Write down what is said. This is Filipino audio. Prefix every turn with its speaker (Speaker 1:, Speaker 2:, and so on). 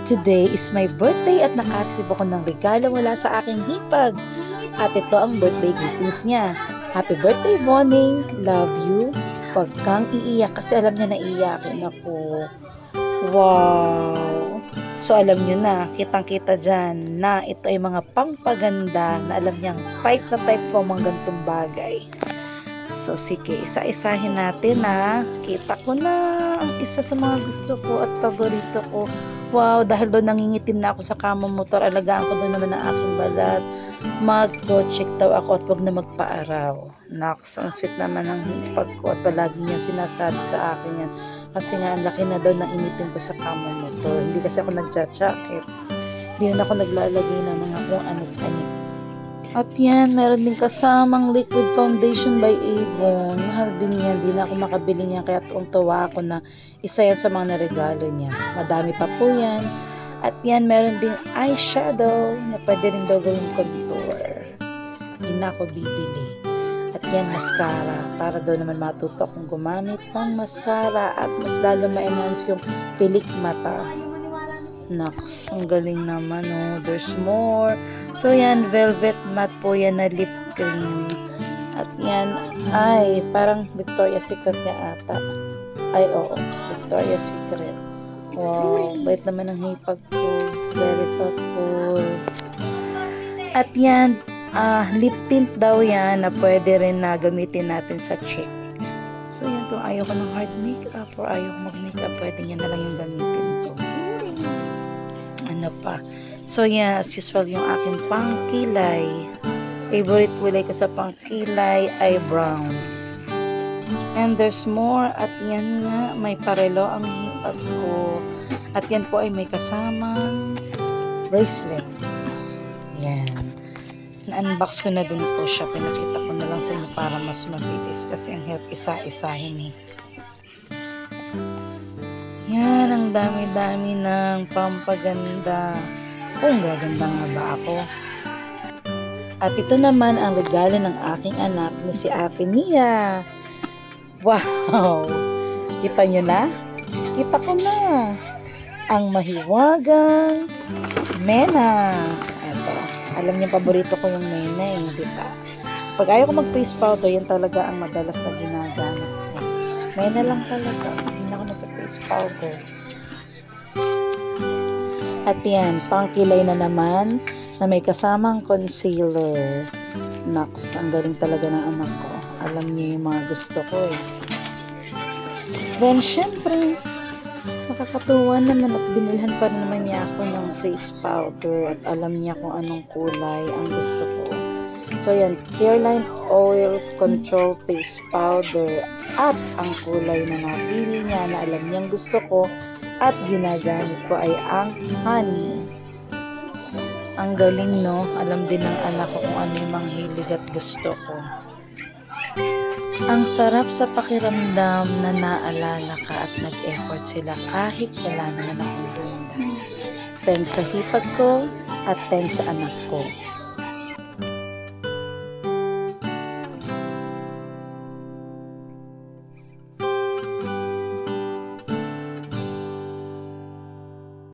Speaker 1: Today is my birthday at nakareceive ako ng regalo mula sa aking hipag. At ito ang birthday greetings niya. Happy birthday, Bonnie! Love you. Huwag kang iiyak kasi alam niya na iiyakin ako. Wow! So alam niyo na, kitang-kita dyan na ito ay mga pangpaganda na alam niyang type na type ko mga gantong bagay. So sige, isa-isahin natin na. Kita ko na ang isa sa mga gusto ko at paborito ko. Wow, dahil doon nangingitim na ako sa kama motor, alagaan ko doon naman ang aking balat. Mag-check daw ako at wag na magpaaraw. Naks, ang sweet naman ng hipag ko at palagi niya sinasabi sa akin yan. Kasi nga, ang laki na daw ng initim ko sa kama motor. Hindi kasi ako nagja-jacket. Hindi na ako naglalagay ng mga kung anik-anik. At yan, meron din kasamang liquid foundation by Avon. Mahal din yan, di na ako makabili niyan. Kaya tuwang-tuwa ako na isa yan sa mga naregalo niya. Madami pa po yan. At yan, meron din eyeshadow na pwede rin daw gawing contour. Di na ako bibili. At yan, mascara. Para daw naman matuto akong gumamit ng mascara at mas lalo ma-enhance yung pilik mata. Naks, ang galing naman, oh. There's more. So, yan, velvet matte po yan na lip cream. At yan, ay, parang Victoria's Secret niya ata. Ay, oo, Victoria's Secret. Wow, bait naman ang hipag ko. Very thoughtful. At yan, lip tint daw yan na pwede rin na gamitin natin sa cheek. So, yan, kung ayaw ko ng hard makeup or ayaw ko mag-makeup, pwede yan na lang yung gamitin ko. Ano pa. So, yan, as usual, yung aking pangkilay. Favorite kulay ko sa pangkilay ay brown. And there's more. At yan nga, may parelo ang hipag ko. At yan po ay may kasamang bracelet. Yan. Na-unbox ko na din po siya. Pinakita ko na lang sa inyo para mas mabilis. Kasi ang hirap isa-isahin eh. Yan, ang dami-dami ng pampaganda. Kung gaganda nga ba ako. At ito naman ang regalo ng aking anak na si Ate Mia. Wow! Kita nyo na? Kita ko na. Ang mahiwagang Mena. Ito. Alam niyo, paborito ko yung Mena eh, di ba? Pag ayaw ko mag-face powder, yan talaga ang madalas na ginagamit ko. Mena lang talaga. Face powder. At yan, pangkilay na naman na may kasamang concealer. Naks, ang galing talaga ng anak ko. Alam niya yung mga gusto ko eh. Then, syempre, makakatuwa naman at binilhan pa rin naman niya ako ng face powder at alam niya kung anong kulay ang gusto ko. So, yan, Careline Oil Control Face Powder at ang kulay na napili niya na alam niyang gusto ko at ginagamit ko ay ang honey. Ang galing, no? Alam din ng anak ko kung ano yung mga hilig at gusto ko. Ang sarap sa pakiramdam na naalala ka at nag-effort sila kahit wala naman akong bunda. Thanks sa hipag ko at thanks sa anak ko.